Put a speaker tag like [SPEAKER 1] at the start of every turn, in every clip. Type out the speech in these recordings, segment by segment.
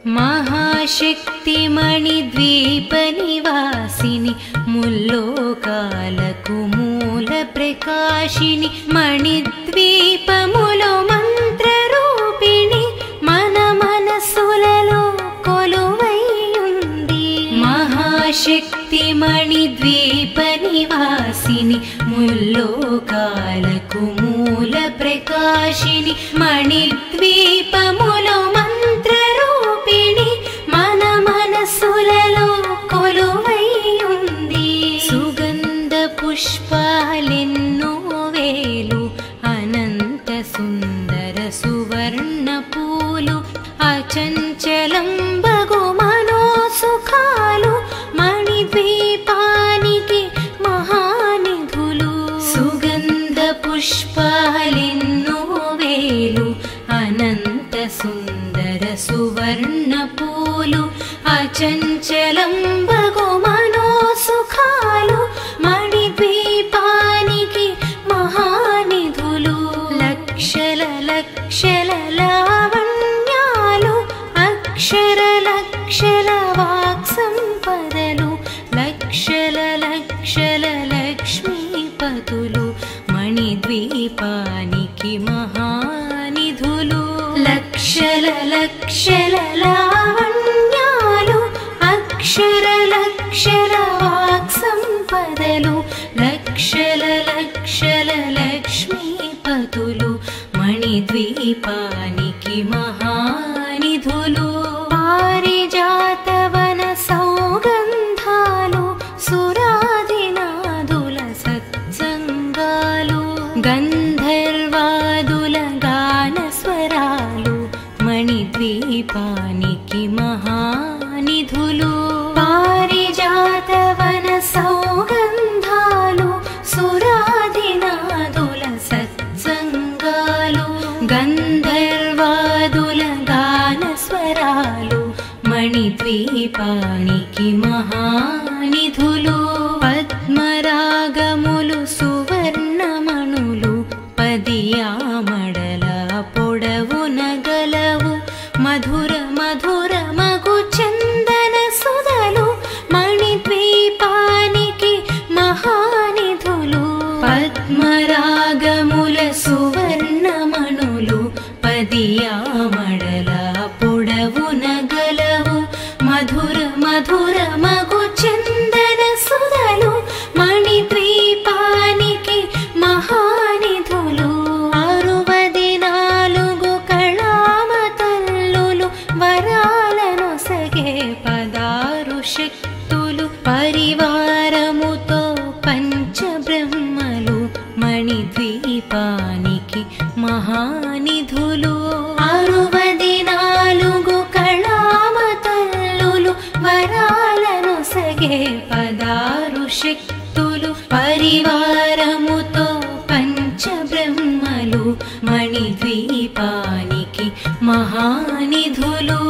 [SPEAKER 1] महाशक्तिमणिद्वीपनिवासिनि मुल्लोकाలకు మూల ప్రకాశిని మణిద్వీపములో మంత్రరూపిణి మన మనసులలో కొలువై ఉంది. మహాశక్తిమణిద్వీపనివాసిని ముల్లోకాలకు మూల ప్రకాశిని మణిద్వీపములో మంత్రరూపిణి మన మనసులలో కొలువై ఉంది. సుగంధ పుష్పాలెన్నో వేలు అనంత సుందర సువర్ణ పూలు అచంచలం బగు మనోసుఖాలు మణిద్వీపానికి మహానిధులు. సుగంధ పుష్పాలెన్నో వేలు అనంత సుందర సువర్ణ పూలు అచంచలం బగు మనోసుఖాలు మణిద్వీపానికి మహానిధులు. లక్షల లక్షల లావణ్యాలు అక్షర లక్షల వాక్సంపదలు లక్షల లక్షల లక్ష్మీపతులు మణిద్వీపానికి మహానిధులు. లక్షల లక్షల లావణ్యాలు అక్షర లక్షల వాక్సంపదలు లక్షల లక్షల లక్ష్మీపతులు మణిద్వీపానికి మహానిధులు. పారిజాతవన సౌగంధాలు సురాదినాదుల సత్సంగాలు గంధర్వాదుల గానస్వరాలు మణిద్వీపానికి మహానిధులు. పారిజాతవన సౌగంధాలు సురాదినాదుల సత్సంగాలు గంధర్వాదుల గానస్వరాలు మణిద్వీపానికి మహానిధులు. పద్మరాగములు సువర్ణమణులు పదియామడల పొడవున గలవు మధుర మధుర మగు చందన సుధలు మణిద్వీపానికి మహానిధులు. పద్మరాగముల సువర్ణమణులు పదియామడల పొడవున గలవు మధుర మధుర మగు చందన సుధలు మణిద్వీపానికి మహానిధులు. 64 కళామతల్లులు వరాలను సగే 16 శక్తులు పరివారముతో పంచబ్రహ్మలు మణిద్వీపానికి మహానిధులు. 64 కళామతల్లులు వరాలను సగే 16 శక్తులు పరివారముతో పంచబ్రహ్మలు మణిద్వీపానికి మహానిధులు.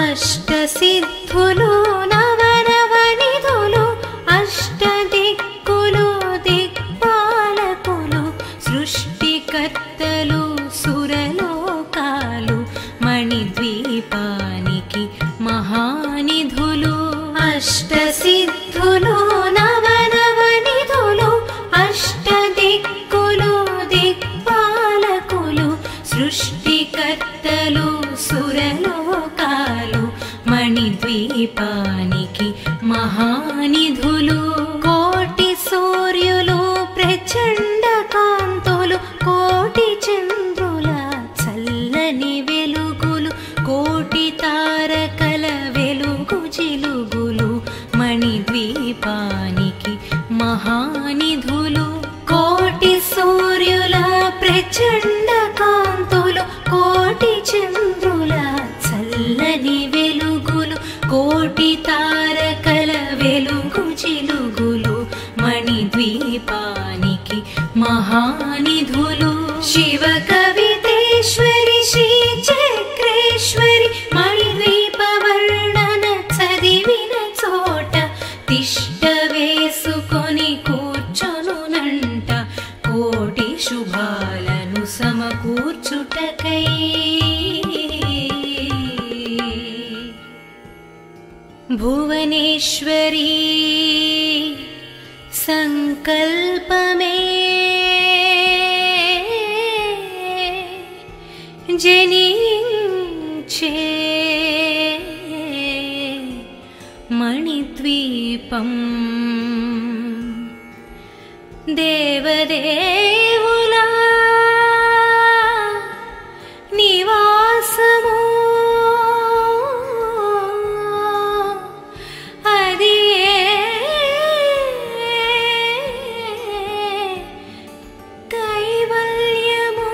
[SPEAKER 1] అష్టసిద్ధులు నవనవనిధులు అష్టదిక్కులు దిక్పాలకులు సృష్టికర్తలు సురలోకాలు మణిద్వీపానికి మహానిధులు. అష్టసిద్ధులు నవనవనిధులు అష్టదిక్కులు దిక్పాలకులు సృష్టికర్తలు సురలోకాలు మణిద్వీపానికి మహానిధులు. కోటి సూర్యులు ప్రచండ కాంతులు కోటి చంద్రుల చల్లని వెలుగులు కోటి తారకల వెలుగు జిలుగులు మణిద్వీపానికి మహానిధులు. కోటి సూర్యుల ప్రచండ కాంతులు కోటి చంద్రుల చల్లని వెలుగులు కోటి తారకల వెలుగు జిలుగులు మణిద్వీపానికి మహానిధులు. శివ కవితేశ్వరి శ్రీ చక్రేశ్వరి మణిద్వీప వర్ణన చదివిన చోట తిష్ట వేసుకొని కూర్చొనునంట కోటి శుభాలను సమకూర్చుటకై. భువనేశ్వరీ సంకల్పమే జనించే మణిద్వీపం దేవదేవుల నివాసము అది కైవల్యము.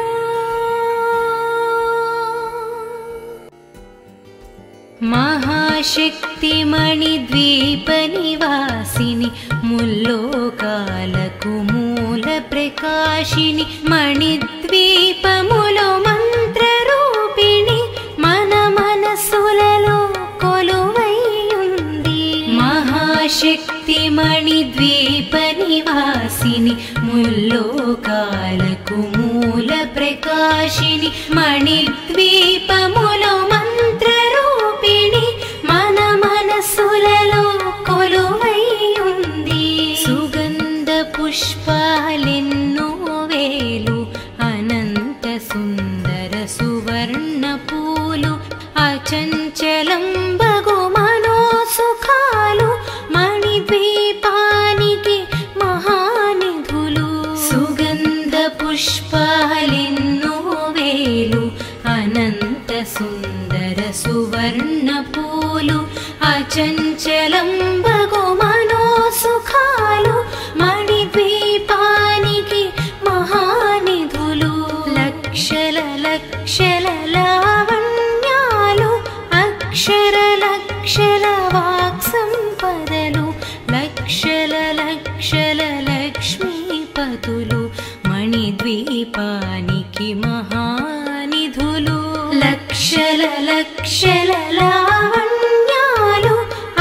[SPEAKER 1] మహాశక్తి మణిద్వీప నివాసిని ముల్లోకాలకు మూల ప్రకాశిని మణిద్వీపములో మంత్రరూపిణి మన మనసులలో కొలువై ఉంది. మహాశక్తి మణిద్వీప నివాసిని ముల్లోకాలకు మూల ప్రకాశిని మణిద్వీపములో మంత్రరూపిణి మన మనసులలో కొలువై ఉంది. సుగంధ పుష్పాలెన్నో వేలు అనంత సుందర సువర్ణ పూలు అచంచలం బగు మనోసుఖాలు మణిద్వీపానికి మహానిధులు. సుగంధ పుష్పాలెన్నో వేలు అనంత సుందర సువర్ణ పూలు అచంచలం బగు మనోసుఖాలు మణిద్వీపానికి మహానిధులు. లక్షల లక్షల లావణ్యాలు అక్షర లక్షల వాక్సంపదలు లక్షల లక్షల లక్ష్మీపతులు మణిద్వీపానికి మహానిధులు. లక్షల లక్షల లావణ్యాలు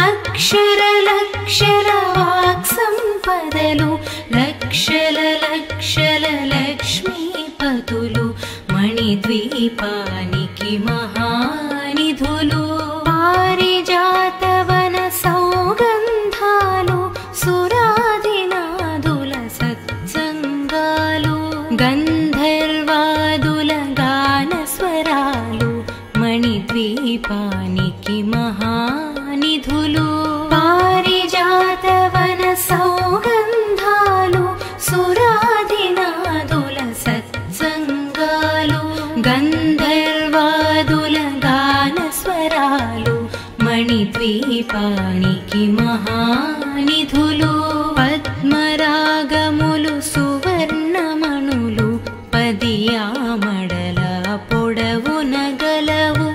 [SPEAKER 1] అక్షర లక్షల వాక్సంపదలు లక్షల లక్షల లక్ష్మీపతులు మణిద్వీపానికి మహానిధులు. పారిజాతవన సౌగంధాలు సురాదినాదుల సత్సంగాలు గంధర్వాదుల గానస్వరాలు మణిద్వీపానికి మహానిధులు. పారిజాతవన సౌగంధాలు సురాదినాదుల సత్సంగాలు గంధర్వాదుల గానస్వరాలు మణిద్వీపానికి మహానిధులు. పద్మరాగములు సువర్ణమణులు పదియామడల పొడవున గలవు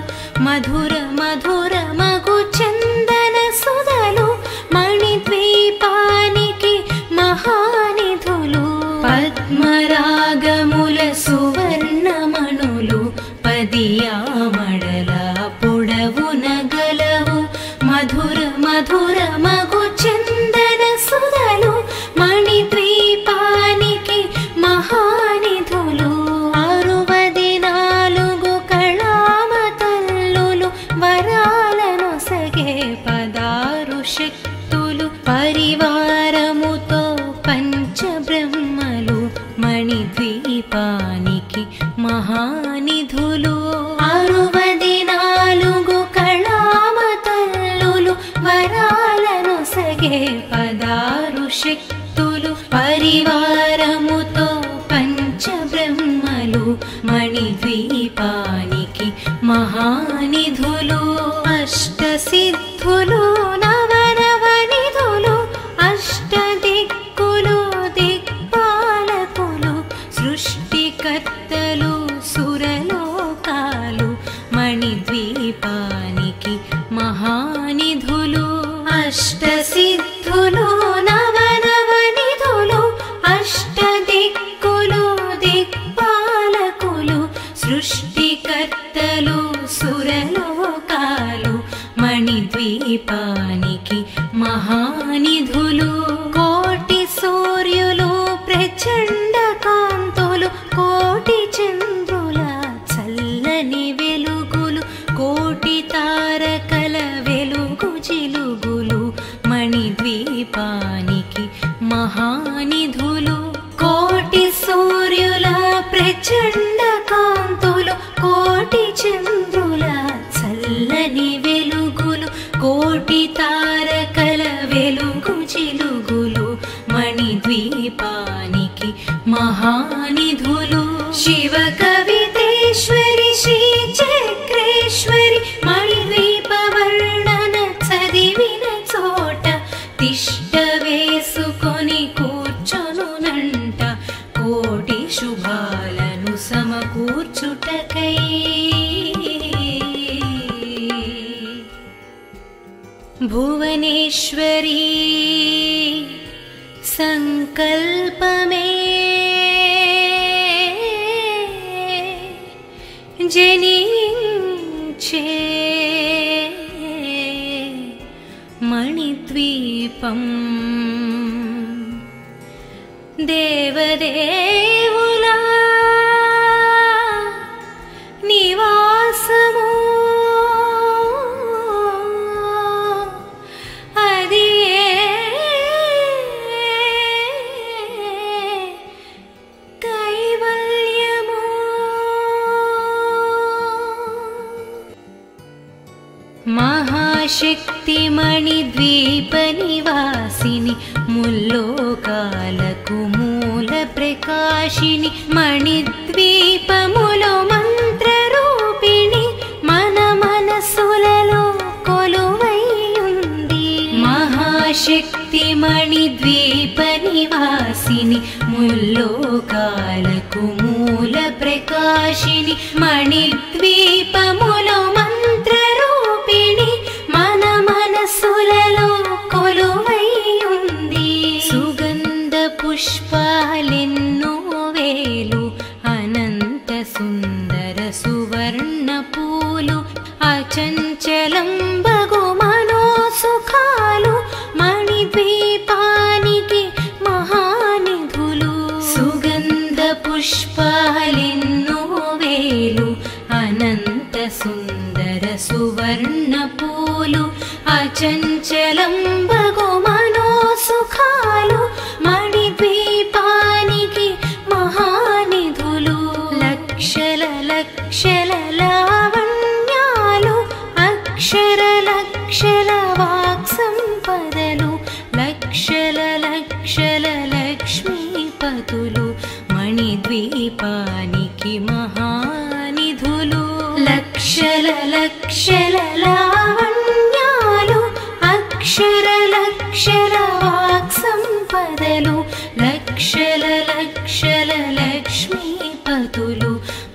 [SPEAKER 1] మధుర మధుర మగు చందన సుధలు మణిద్వీపానికి మహానిధులు. పద్మరాగముల సువర్ణమణులు పదియామడల పొడవున గలవు మధుర మధుర మగు చందన సుధలు మణిద్వీపానికి మహానిధులు. 64 కళామతల్లులు వరాలను సగే 16 శక్తులు పరివారముతో పంచబ్రహ్మలు మణిద్వీపానికి మహానిధులు. 64 కళామతల్లులు వరాలను సగే 16 శక్తులు పరివారముతో పంచబ్రహ్మలు మణిద్వీపానికి మహానిధులు. అష్టసిద్ధులు నవనవనిధులు అష్టదిక్కులు దిక్పాలకులు సృష్టికర్తలు సురలోకాలు మణిద్వీపానికి మహానిధులు. అష్టసిద్ధులు నవనవనిధులు అష్టదిక్కులు దిక్పాలకులు సృష్టికర్తలు సురలోకాలు మణిద్వీపానికి మహానిధులు. కోటి సూర్యులు ప్రచండ కాంతులు కోటి చంద్రుల చల్లని వెలుగులు కోటి తారకల వెలుగు చిలుగు మణిద్వీపానికి మహానిధులు కోటి సూర్యుల ప్రచండ కాంతులు కోటి చంద్రుల చల్లని వెలుగులు కోటి తారకల వెలుగు చిలుగులు మణిద్వీపానికి మహానిధులు శివ కవితేశ్వరి శ్రీ చక్రేశ్వరి మణిద్వీప వర్ణన చదివిన చోట తిష్ట వేసుకొని కూర్చొనునంట కోటి శుభాలను సమకూర్చుటకై భువనేశ్వరీ సంకల్పమే జనించే మణిద్వీపం దేవదేవుల నివాసము అది కైవల్యము మహాశక్తి మణిద్వీప నివాసిని ముల్లోకాలకు మూల ప్రకాశిని మణిద్వీపములో మంత్రరూపిణి మన మనసులలో కొలువై ఉంది మహాశక్తి మణిద్వీప నివాసిని ముల్లోకాలకు మూల ప్రకాశిని మణిద్వీపములో మంత్రరూపిణి మన మనసులలో కొలువై ఉంది సుగంధ పుష్పాలెన్నో వేలు అనంత సుందర సువర్ణ పూలు అచంచలం బగు మనోసుఖాలు మణిద్వీపానికి మహానిధులు సుగంధ పుష్పాలెన్నో వేలు అనంత సుందర సువర్ణ పూలు అచంచలం బగు మనోసుఖాలు మణిద్వీపానికి మహానిధులు లక్షల లక్షల లావణ్యాలు అక్షర లక్షల వాక్సంపదలు లక్షల లక్షల లక్ష్మీపతులు మణిద్వీపానికి మహానిధులు లక్షల లక్షల లావణ్యాలు అక్షర లక్షల వాక్సంపదలు లక్షల లక్షల లక్ష్మీపతులు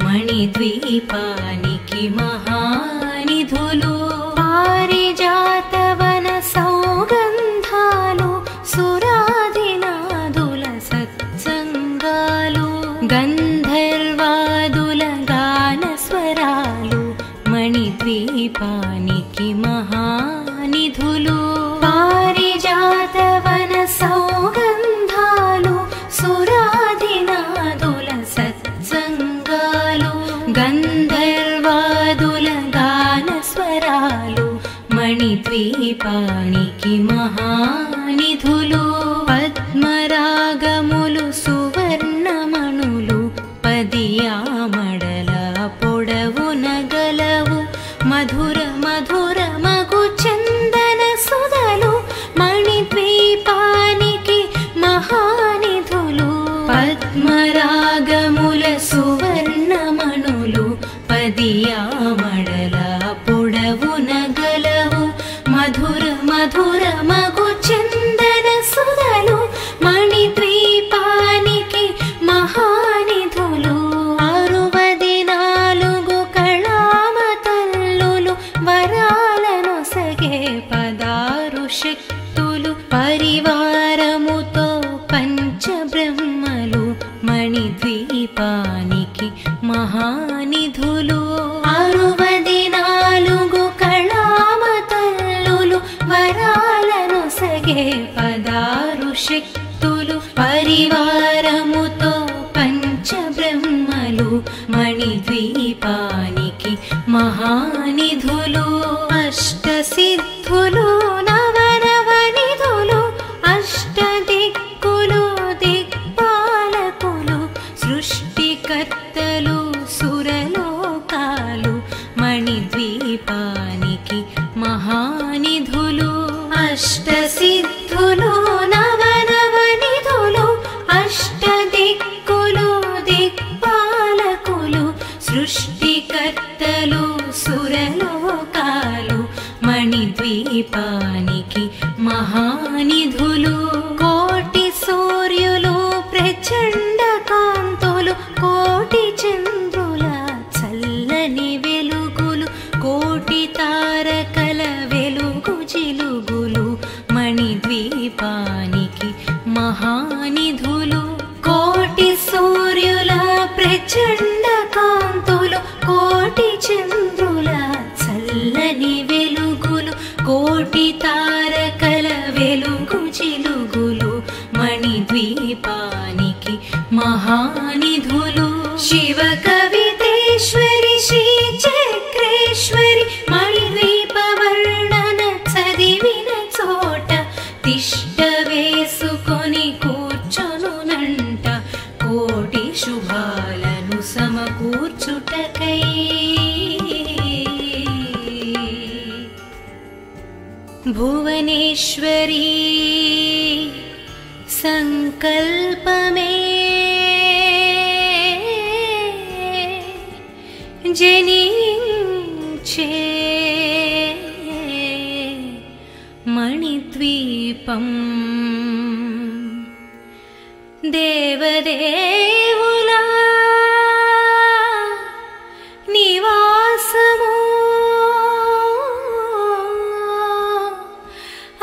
[SPEAKER 1] మణిద్వీపానికి మహానిధులు పారిజాతవన సౌగంధాలు సురాదినాదుల సత్సంగాలు గంధర్వాదుల గానస్వరాలు మణిద్వీపానికి మహానిధులు పారిజాతవన సౌగంధాలు సురాదినాదుల సత్సంగాలు గంధర్వాదుల గానస్వరాలు మణిద్వీపానికి మహానిధులు పద్మరాగములు సువర్ణమణులు పదియామడల పొడవున గలవు మధుర మధుర మగు చందన సుధలు మణిద్వీపానికి మహానిధులు పద్మరాగముల సువర్ణమణులు పదియామడల పొడవున గలవు మధుర మధుర మగు చందన సుధలు మణిద్వీపానికి మహానిధులు 64 కళామతల్లులు వరాలను మణిద్వీపానికి మహానిధులు అష్టసిద్ధులు నవనవనిధులు అష్టదిక్కులు దిక్పాలకులు సృష్టికర్తలు సురలోకాలు మణిద్వీపానికి మహానిధులు కోటి సూర్యులు ప్రచండ కాంతులు కోటి చంద్రుల చల్లని వెలుగులు కోటి తారకల వెలుగు జిలుగులు మణిద్వీపానికి మహానిధులు కోటి సూర్యుల ప్రచండ కాంతులు కోటి చంద్రుల చల్లని వెలుగులు కోటి తారకల వెలుగు జిలుగులు మణిద్వీపానికి మహానిధులు శివ కవితేశ్వరి శ్రీ చక్రేశ్వరి మణిద్వీప వర్ణన చదివిన చోట తిష్ట వేసుకొని కూర్చొనునంట కోటి శుభాలను సమకూర్చుటకై భువనేశ్వరీ సంకల్పమే జనించే మణిద్వీపం దేవదేవుల నివాసము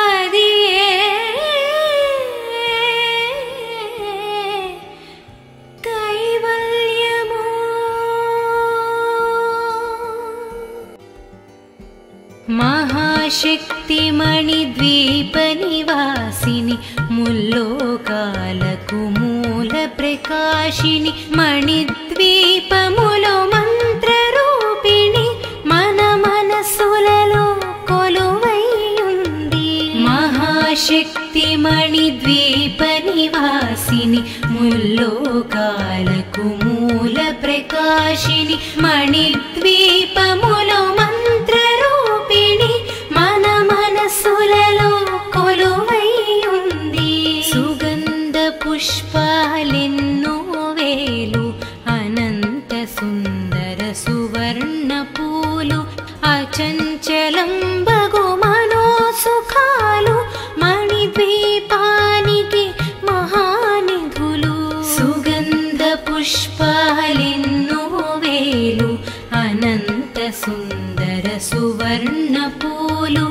[SPEAKER 1] అది కైవల్యము మహాశక్తి మణిద్వీప నివాసిని ముల్లోకాలకు మూల ప్రకాశిని మణిద్వీపములో మంత్రరూపిణి మన మనసులలో కొలువై ఉంది మహాశక్తి మణిద్వీప నివాసిని ముల్లోకాలకు మూల ప్రకాశిని మణిద్వీపములో మంత్రరూపిణి మన మనసులలో కొలువై ఉంది సుగంధ పుష్పాలెన్నో వేలు అనంత సుందర సువర్ణ పూలు అచంచలం బగు మనోసుఖాలు మణిద్వీపానికి మహానిధులు సుగంధ పుష్పాలెన్నో వేలు అనంత సుందర సువర్ణ పూలు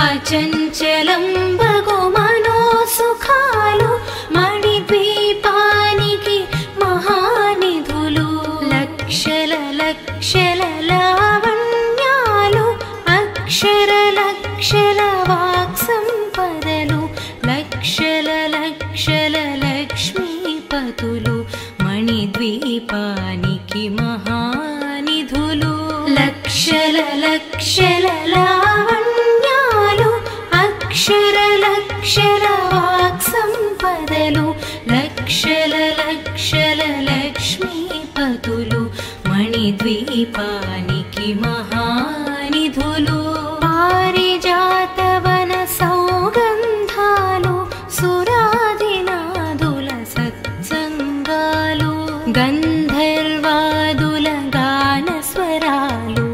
[SPEAKER 1] అచంచలం బగు మనోసుఖాలు మణిద్వీపానికి మహానిధులు లక్షల లక్షల లావణ్యాలు అక్షర లక్షల వాక్సంపదలు లక్షల లక్షల లక్ష్మీపతులు మణిద్వీపానికి మహానిధులు లక్షల లక్షల లావణ్యాలు అక్షర లక్షల వాక్సంపదలు లక్షల లక్షల లక్ష్మీపతులు మణిద్వీపానికి మహానిధులు పారిజాతవన సౌగంధాలు సురాదినాదుల సత్సంగాలు గంధర్వాదుల గానస్వరాలు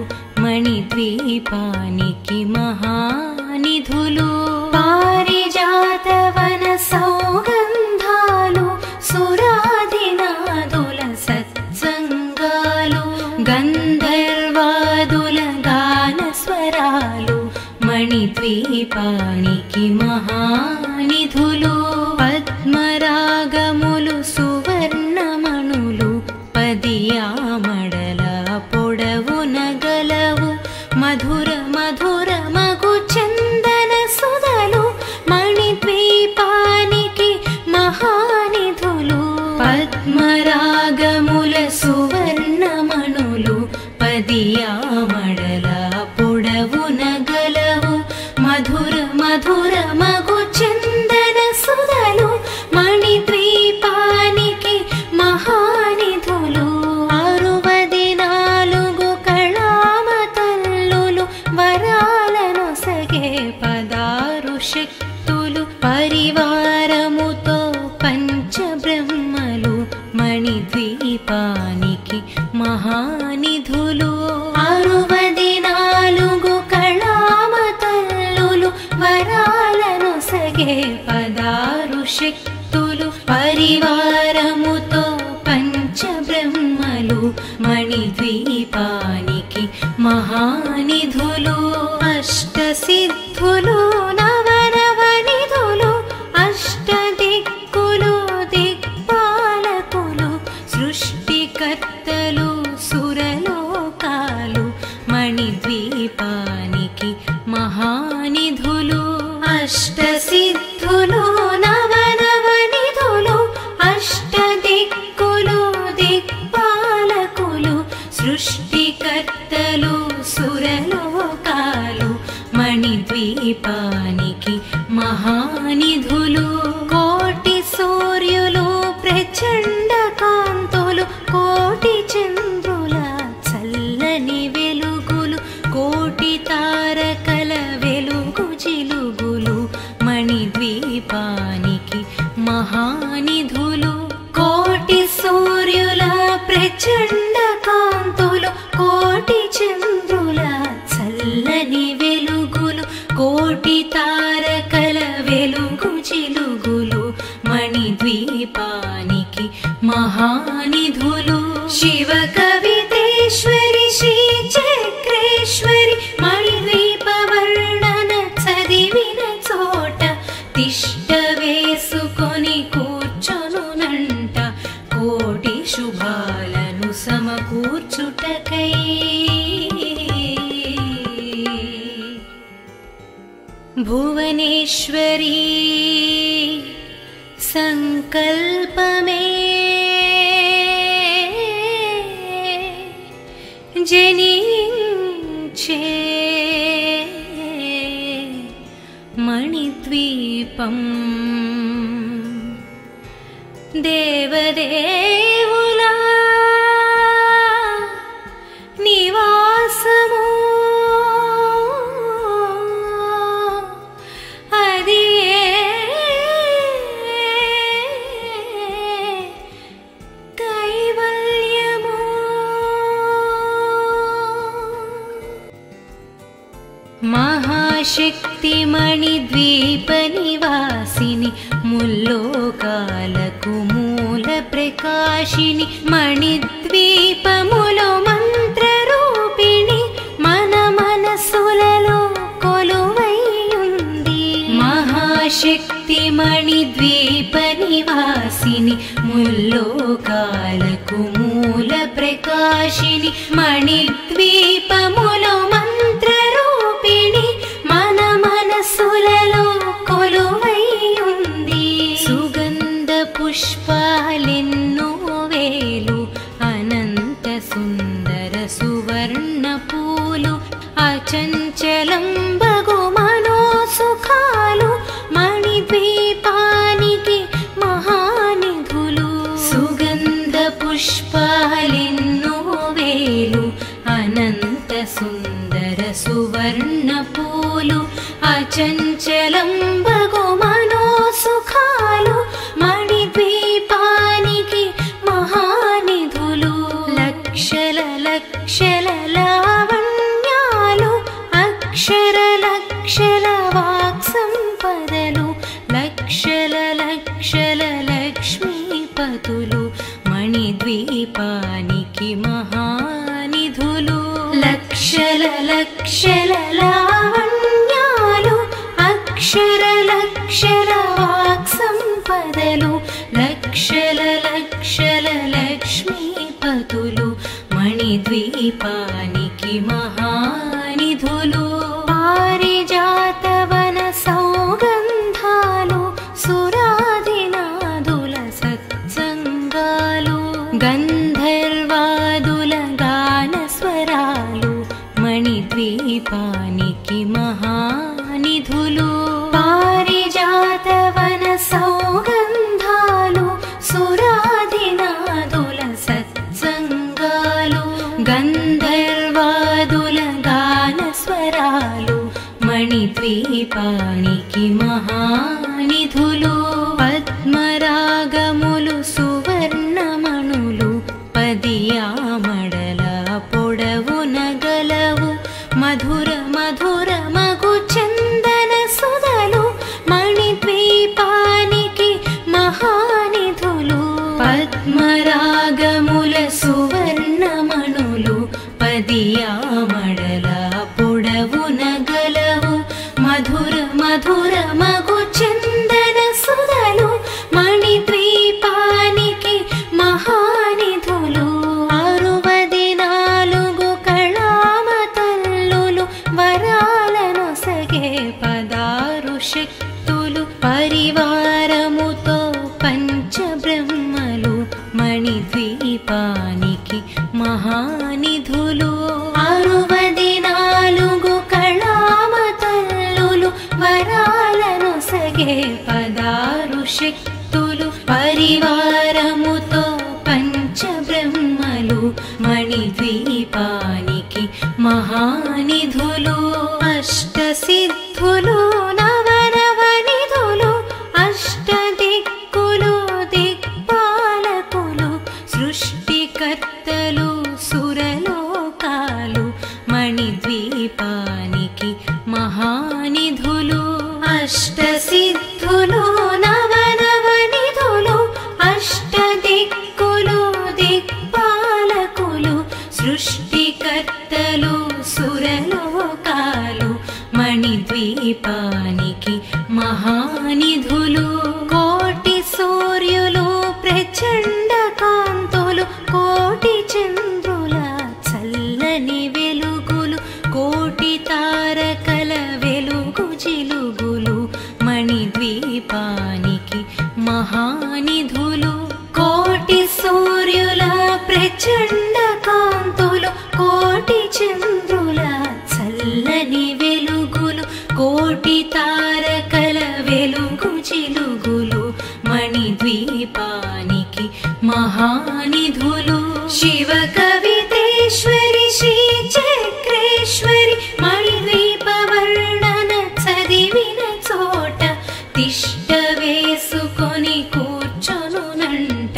[SPEAKER 1] మణిద్వీపానికి మహానిధులు పారిజాతవన సౌగంధాలు సురాదినాదుల సత్సంగాలు గంధర్వాదుల గానస్వరాలు మణిద్వీపానికి మహానిధులు పద్మరాగములు సువర్ణమణులు పదియామడల పొడవున గలవు మధుర మధుర మగు చందన సుధలు మణిద్వీపానికి మహానిధులు పద్మరాగముల సువర్ణమణులు పదియామడల పొడవున గలవు మధుర మధుర మగు చందన సుధలు మణిద్వీపానికి మహానిధులు 64 కళామతల్లులు మహానిధులు అష్టసిద్ధులు నవనవనిధులు అష్టదిక్కులు దిక్పాలకులు సృష్టికర్తలు సురలోకాలు మణిద్వీపానికి మహానిధులు అష్టసిద్ధులు నవనవనిధులు అష్టదిక్కులు దిక్పాలకులు సృష్టికర్తలు సురలోకాలు మణిద్వీపానికి మహానిధులు కోటి సూర్యులు ప్రచండ కాంతులు కోటి చంద్రుల చల్లని వెలుగులు కోటి తారకల వెలుగు జిలుగులు మణిద్వీపానికి మహానిధులు కోటి సూర్యుల ప్రచండ కాంతులు కోటి చంద్రుల చల్లని వెలుగులు కోటి తారకల వెలుగు జిలుగులు మణిద్వీపానికి మహానిధులు శివ కవితేశ్వరి శ్రీ చక్రేశ్వరి మణిద్వీప వర్ణన చదివిన చోట తిష్ట వేసుకొని కూర్చొనునంట కోటి శుభాలను సమకూర్చుటకై భువనేశ్వరీ సంకల్పమే జనించే మణిద్వీపం దేవదేవుల నివాసము అది కైవల్యము మహాశక్తి మణిద్వీప నివాసిని ముల్లోకాలకు మూల ప్రకాశిని మణిద్వీపములో మంత్రరూపిణి మన మనసులలో కొలువై ఉంది మహాశక్తి మణిద్వీప నివాసిని ముల్లోకాలకు మూల ప్రకాశిని మణిద్వీపములో మంత్రరూపిణి మన మనసులలో కొలువై ఉంది సుగంధ పుష్పాలెన్నో వేలు అనంత సుందర సువర్ణ పూలు అచంచలం బగు మనోసుఖాలు మణిద్వీపానికి మహానిధులు సుగంధ పుష్పాలెన్నో వేలు అనంత సుందర సువర్ణ పూలు అచంచలం బగు మనోసుఖాలు మణిద్వీపానికి మహానిధులు లక్షల లక్షల లావణ్యాలు అక్షర లక్షల వాక్సంపదలు లక్షల లక్షల లక్ష్మీపతులు మణిద్వీపానికి మహానిధులు లక్షల లక్షల లావణ్యాలు అక్షర లక్షల వాక్సంపదలు లక్షల లక్షల లక్ష్మీపతులు మణిద్వీపానికి మహానిధులు పారిజాతవన సౌగంధాలు సురాదినాదుల సత్సంగాలు గంధర్వాదుల గానస్వరాలు మణిద్వీపానికి మహానిధులు పారిజాతవన సౌగంధాలు సురాదినాదుల సత్సంగాలు గంధర్వాదుల గానస్వరాలు మణిద్వీపానికి మహానిధులు పద్మరాగములు సువర్ణమణులు పదియామడల పొడవున గలవు మధుర మధుర మగు చందన సుధలు మణిద్వీపానికి మహానిధులు పద్మరాగముల సువర్ణమణులు పదియామడల శక్తులు పరివారముతో పంచబ్రహ్మలు మణిద్వీపానికి మహానిధులు 64 కళామతల్లులు వరాలను సగే 16 శక్తులు పరివారముతో పంచబ్రహ్మలు మణిద్వీపానికి మహానిధులు అష్టసిద్ధులు నవనవనిధులు అష్టదిక్కులు దిక్పాలకులు సృష్టికర్తలు సురలోకాలు మణిద్వీపానికి మహానిధులు అష్టసిద్ధులు నవనవనిధులు అష్టదిక్కులు దిక్పాలకులు సృష్టికర్తలు సురలోకాలు మణిద్వీపానికి మహానిధులు కోటి సూర్యులు ప్రచండ కాంతులు కోటి చంద్రుల చల్లని వెలుగులు కోటి తారకల వెలుగు జిలుగులు మణిద్వీపానికి మహానిధులు కోటి సూర్యుల ప్రచండ కాంతులు కోటి చంద్రుల చల్లని వెలుగులు కోటి తారకల వెలుగు జిలుగులు మణిద్వీపానికి మహానిధులు శివ కవితేశ్వరి శ్రీ చక్రేశ్వరి మణిద్వీప వర్ణన చదివిన చోట తిష్ట వేసుకొని కూర్చొనునంట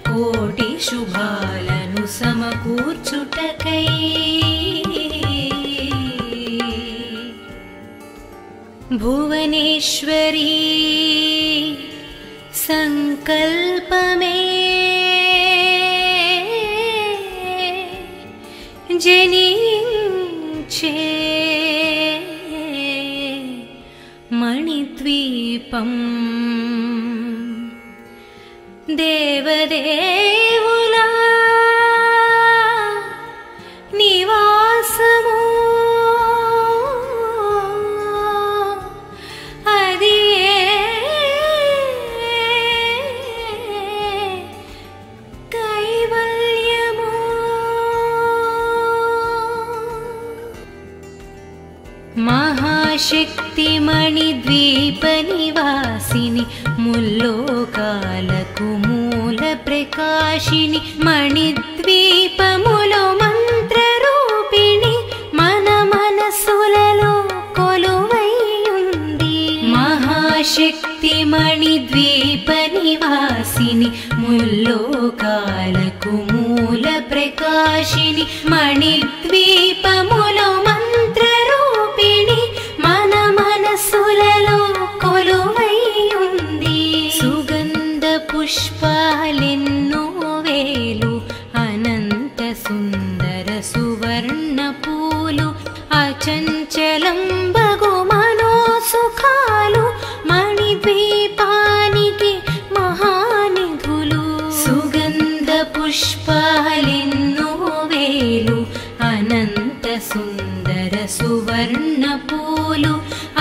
[SPEAKER 1] కోటి శుభాలను సమకూర్చుటకై భువనేశ్వరీ సంకల్పమే జనించే మణిద్వీపం దేవదేవుల నివాసము అది కైవల్యము మహాశక్తి మణిద్వీప నివాసిని ముల్లోకాలకు మూల ప్రకాశిని మణిద్వీపములో మంత్రరూపిణి మన మనసులలో కొలువై ఉంది మహాశక్తి మణిద్వీప నివాసిని ముల్లోకాలకు మూల ప్రకాశిని మణిద్వీపములో మంత్రరూపిణి మన మనసులలో కొలువై ఉంది సుగంధ పుష్పాలెన్నో వేలు అనంత సుందర సువర్ణ పూలు అచంచలం బగు మనోసుఖాలు మణిద్వీపానికి మహానిధులు సుగంధ పుష్పాలెన్నో వేలు అనంత సుందర సువర్ణ పూలు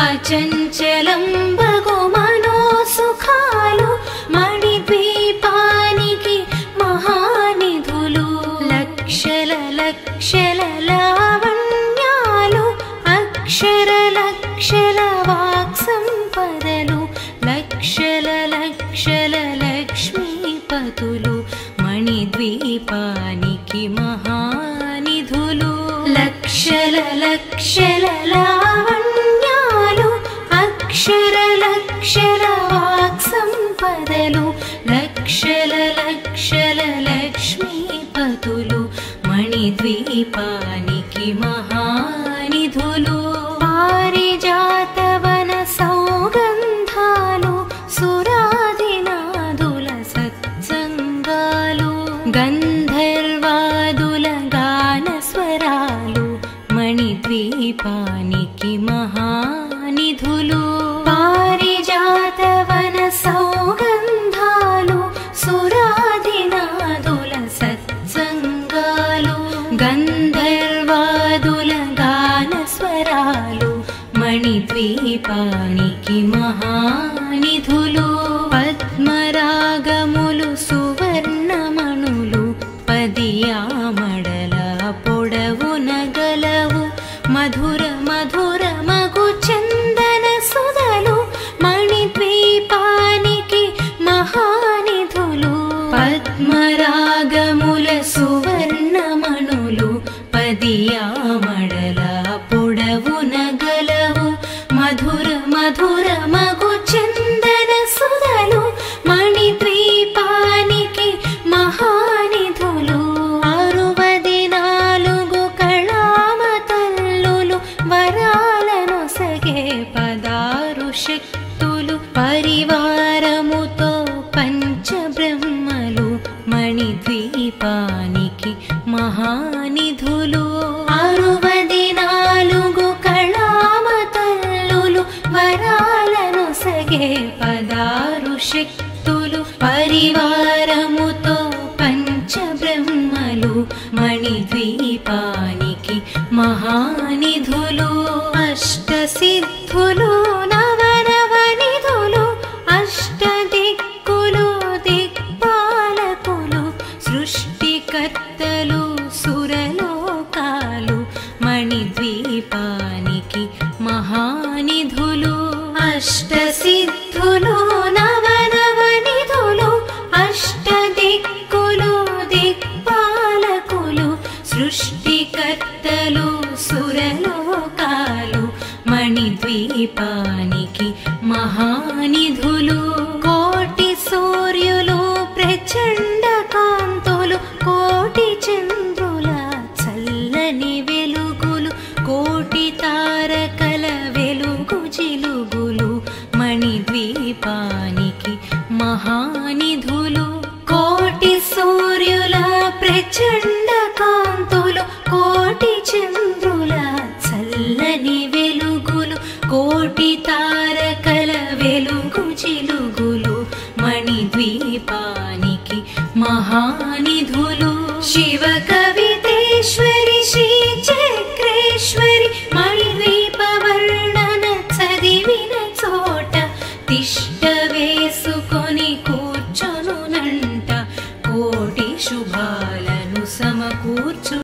[SPEAKER 1] అచంచలం బగు మనోసుఖాలు మణిద్వీపానికి మహానిధులు లక్షల లక్షల లావణ్యాలు అక్షర లక్షల వాక్సంపదలు లక్షల లక్షల లక్ష్మీపతులు మణిద్వీపానికి మహానిధులు లక్షల లక్షల లావణ్యాలు అక్షర లక్షల వాక్సంపదలు లక్షల లక్షల లక్ష్మీపతులు మణిద్వీపానికి మహానిధులు పారిజాతవన సౌగంధాలు సురాదినాదుల సత్సంగాలు గంధర్వాదుల గానస్వరాలు మణిద్వీపానికి మహానిధులు పారిజాతవన సౌగంధాలు సురాదినాదుల సత్సంగాలు గంధర్వాదుల మణిద్వీపానికి మహానిధులు పద్మరాగములు సువర్ణమణులు పదియామడల పొడవున గలవు మధుర మధుర మగు చందన సుధలు మణిద్వీపానికి మహానిధులు పద్మరాగముల సువర్ణమణులు పదియామడల పొడవున గలవు మధుర మధుర మగు చందన సుధలు మణిద్వీపానికి మహానిధులు 64 కళామతల్లులు వరాలను సగే 16 శక్తులు పరివారముతో పంచబ్రహ్మలు మణిద్వీపానికి మహానిధులు 64 కళామతల్లులు వరాలను సగే 16 శక్తులు పరివారముతో పంచబ్రహ్మలు మణిద్వీపానికి మహానిధులు అష్టసిద్ధులు నవనవనిధులు అష్టదిక్కులు దిక్పాలకులు సృష్టికర్తలు సురలోకాలు మణిద్వీపానికి మహానిధులు అష్టసిద్ధులు నవనవనిధులు అష్టదిక్కులు దిక్పాలకులు సృష్టికర్తలు సురలోకాలు మణిద్వీపానికి మహానిధులు కోటి సూర్యులు ప్రచండ కాంతులు కోటి చంద్రుల చల్లని వెలుగులు కోటి తారకల వెలుగు జిలుగులు మణిద్వీపానికి మహానిధులు కోటి సూర్యుల ప్రచండ కాంతులు కోటి చంద్రుల చల్లని వెలుగులు కోటి తారకల వెలుగు జిలుగులు మణిద్వీపానికి మహానిధులు శివ కవితేశ్వరి